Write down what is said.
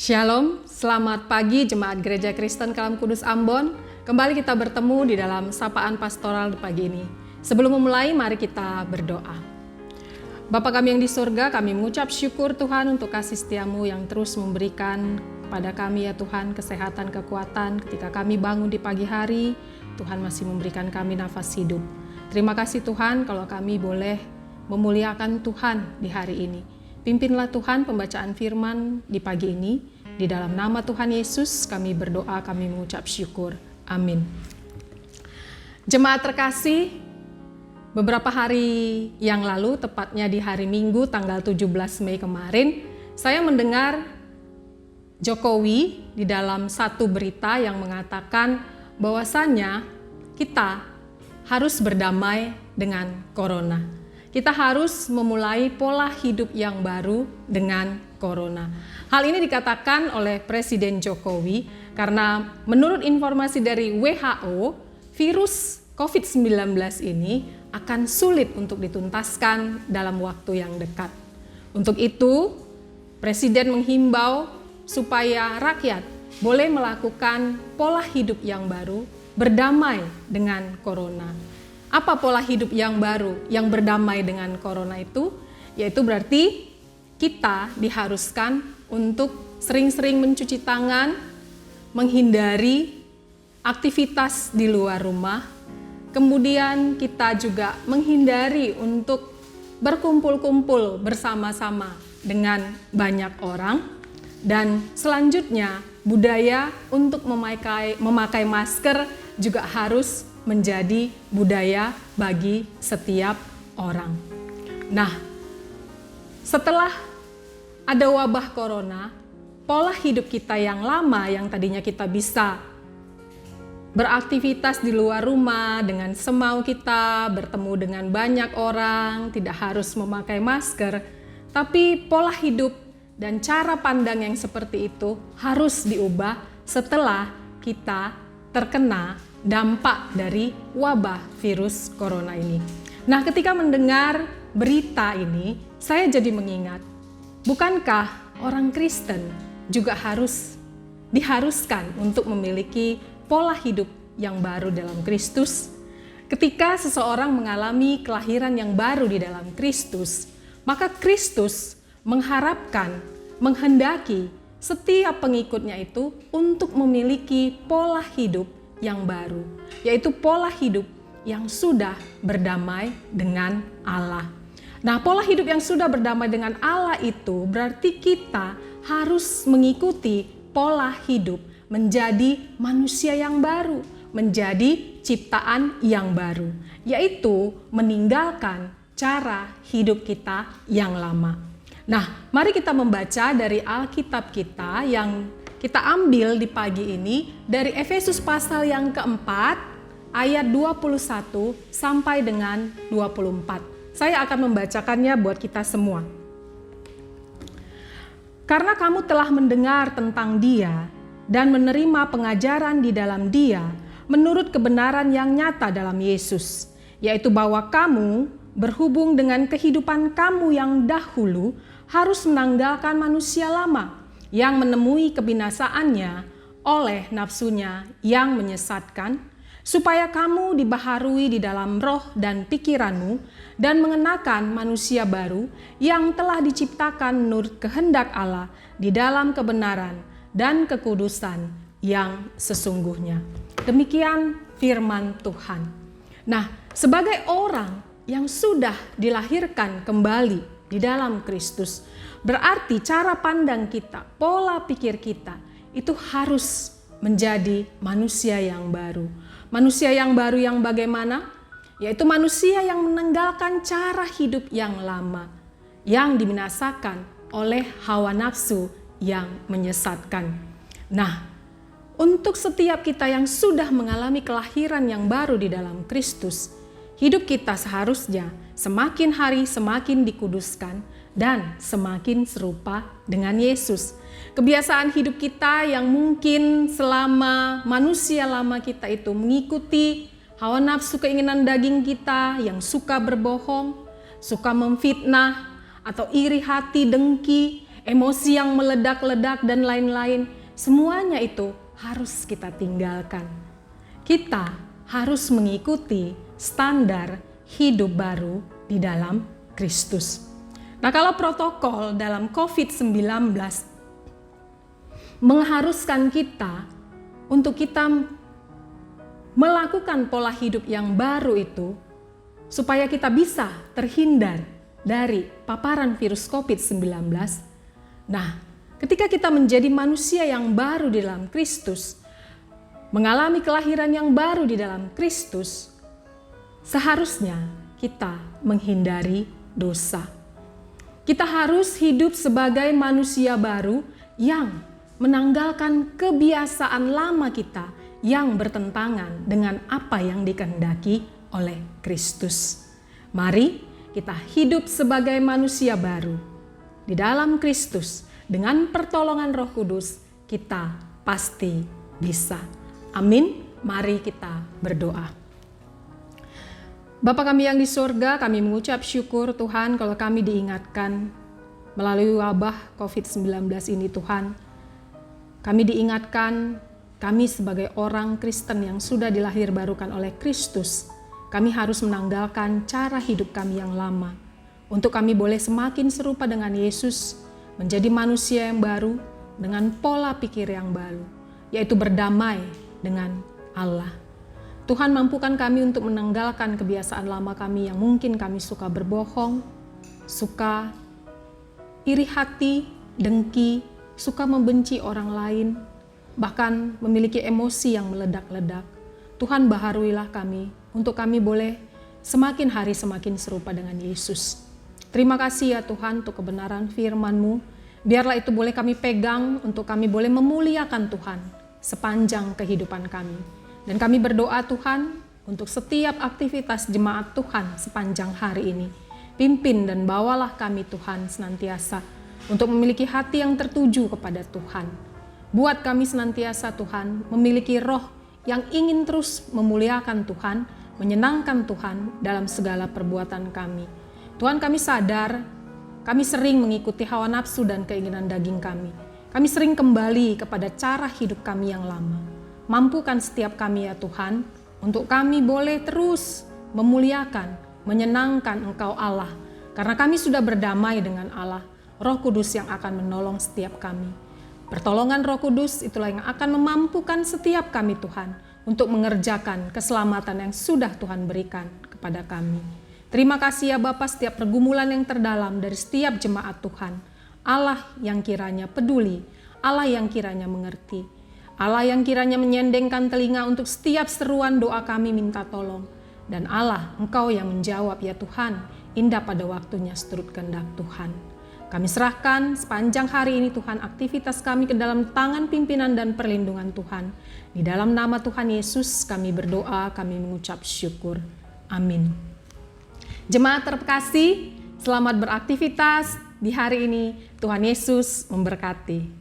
Shalom, selamat pagi Jemaat Gereja Kristen Kalam Kudus Ambon. Kembali kita bertemu di dalam Sapaan Pastoral pagi ini. Sebelum memulai, mari kita berdoa. Bapa kami yang di surga, kami mengucap syukur Tuhan untuk kasih setiamu yang terus memberikan kepada kami ya Tuhan kesehatan, kekuatan ketika kami bangun di pagi hari. Tuhan masih memberikan kami nafas hidup. Terima kasih Tuhan kalau kami boleh memuliakan Tuhan di hari ini. Pimpinlah Tuhan pembacaan firman di pagi ini. Di dalam nama Tuhan Yesus kami berdoa, kami mengucap syukur. Amin. Jemaat terkasih, beberapa hari yang lalu, tepatnya di hari Minggu tanggal 17 Mei kemarin, saya mendengar Jokowi di dalam satu berita yang mengatakan bahwasannya kita harus berdamai dengan corona. Kita harus memulai pola hidup yang baru dengan corona. Hal ini dikatakan oleh Presiden Jokowi karena menurut informasi dari WHO, virus COVID-19 ini akan sulit untuk dituntaskan dalam waktu yang dekat. Untuk itu, Presiden menghimbau supaya rakyat boleh melakukan pola hidup yang baru, berdamai dengan corona. Apa pola hidup yang baru yang berdamai dengan corona itu? Yaitu berarti kita diharuskan untuk sering-sering mencuci tangan, menghindari aktivitas di luar rumah. Kemudian kita juga menghindari untuk berkumpul-kumpul bersama-sama dengan banyak orang. Dan selanjutnya budaya untuk memakai masker juga harus menjadi budaya bagi setiap orang. Nah, setelah ada wabah corona, pola hidup kita yang lama yang tadinya kita bisa beraktivitas di luar rumah dengan semau kita, bertemu dengan banyak orang, tidak harus memakai masker, tapi pola hidup dan cara pandang yang seperti itu harus diubah setelah kita terkena dampak dari wabah virus corona ini. Nah, ketika mendengar berita ini, saya jadi mengingat, bukankah orang Kristen juga diharuskan untuk memiliki pola hidup yang baru dalam Kristus? Ketika seseorang mengalami kelahiran yang baru di dalam Kristus, maka Kristus menghendaki setiap pengikutnya itu untuk memiliki pola hidup yang baru, yaitu pola hidup yang sudah berdamai dengan Allah. Nah, pola hidup yang sudah berdamai dengan Allah itu berarti kita harus mengikuti pola hidup menjadi manusia yang baru, menjadi ciptaan yang baru, yaitu meninggalkan cara hidup kita yang lama. Nah, mari kita membaca dari Alkitab kita yang kita ambil di pagi ini dari Efesus pasal yang keempat ayat 21 sampai dengan 24. Saya akan membacakannya buat kita semua. Karena kamu telah mendengar tentang Dia dan menerima pengajaran di dalam Dia menurut kebenaran yang nyata dalam Yesus, yaitu bahwa kamu berhubung dengan kehidupan kamu yang dahulu harus menanggalkan manusia lama yang menemui kebinasaannya oleh nafsunya yang menyesatkan, supaya kamu dibaharui di dalam roh dan pikiranmu dan mengenakan manusia baru yang telah diciptakan menurut kehendak Allah di dalam kebenaran dan kekudusan yang sesungguhnya. Demikian firman Tuhan. Nah, sebagai orang yang sudah dilahirkan kembali di dalam Kristus, berarti cara pandang kita, pola pikir kita itu harus menjadi manusia yang baru. Manusia yang baru yang bagaimana? Yaitu manusia yang meninggalkan cara hidup yang lama, yang dibinasakan oleh hawa nafsu yang menyesatkan. Nah, untuk setiap kita yang sudah mengalami kelahiran yang baru di dalam Kristus, hidup kita seharusnya semakin hari semakin dikuduskan dan semakin serupa dengan Yesus. Kebiasaan hidup kita yang mungkin selama manusia lama kita itu mengikuti hawa nafsu keinginan daging kita yang suka berbohong, suka memfitnah, atau iri hati, dengki, emosi yang meledak-ledak dan lain-lain, semuanya itu harus kita tinggalkan. Kita harus mengikuti standar hidup baru di dalam Kristus. Nah, kalau protokol dalam COVID-19 mengharuskan kita untuk kita melakukan pola hidup yang baru itu, supaya kita bisa terhindar dari paparan virus COVID-19. Nah, ketika kita menjadi manusia yang baru di dalam Kristus, mengalami kelahiran yang baru di dalam Kristus, seharusnya kita menghindari dosa. Kita harus hidup sebagai manusia baru yang menanggalkan kebiasaan lama kita yang bertentangan dengan apa yang dikehendaki oleh Kristus. Mari kita hidup sebagai manusia baru di dalam Kristus. Dengan pertolongan Roh Kudus kita pasti bisa. Amin. Mari kita berdoa. Bapa kami yang di surga, kami mengucap syukur Tuhan kalau kami diingatkan melalui wabah COVID-19 ini Tuhan. Kami diingatkan, kami sebagai orang Kristen yang sudah dilahirbarukan oleh Kristus, kami harus menanggalkan cara hidup kami yang lama, untuk kami boleh semakin serupa dengan Yesus, menjadi manusia yang baru, dengan pola pikir yang baru, yaitu berdamai dengan Allah. Tuhan, mampukan kami untuk menanggalkan kebiasaan lama kami yang mungkin kami suka berbohong, suka iri hati, dengki, suka membenci orang lain, bahkan memiliki emosi yang meledak-ledak. Tuhan, baharuilah kami, untuk kami boleh semakin hari semakin serupa dengan Yesus. Terima kasih ya Tuhan untuk kebenaran firman-Mu. Biarlah itu boleh kami pegang untuk kami boleh memuliakan Tuhan sepanjang kehidupan kami. Dan kami berdoa Tuhan untuk setiap aktivitas jemaat Tuhan sepanjang hari ini. Pimpin dan bawalah kami Tuhan senantiasa untuk memiliki hati yang tertuju kepada Tuhan. Buat kami senantiasa Tuhan memiliki roh yang ingin terus memuliakan Tuhan, menyenangkan Tuhan dalam segala perbuatan kami. Tuhan, kami sadar kami sering mengikuti hawa nafsu dan keinginan daging kami. Kami sering kembali kepada cara hidup kami yang lama. Mampukan setiap kami ya Tuhan, untuk kami boleh terus memuliakan, menyenangkan Engkau Allah. Karena kami sudah berdamai dengan Allah, Roh Kudus yang akan menolong setiap kami. Pertolongan Roh Kudus itulah yang akan memampukan setiap kami Tuhan, untuk mengerjakan keselamatan yang sudah Tuhan berikan kepada kami. Terima kasih ya Bapa, setiap pergumulan yang terdalam dari setiap jemaat Tuhan. Allah yang kiranya peduli, Allah yang kiranya mengerti, Allah yang kiranya menyendengkan telinga untuk setiap seruan doa kami minta tolong. Dan Allah, Engkau yang menjawab ya Tuhan, indah pada waktunya seturut kehendak Tuhan. Kami serahkan sepanjang hari ini Tuhan aktivitas kami ke dalam tangan pimpinan dan perlindungan Tuhan. Di dalam nama Tuhan Yesus kami berdoa, kami mengucap syukur. Amin. Jemaat terkasih, selamat beraktivitas di hari ini. Tuhan Yesus memberkati.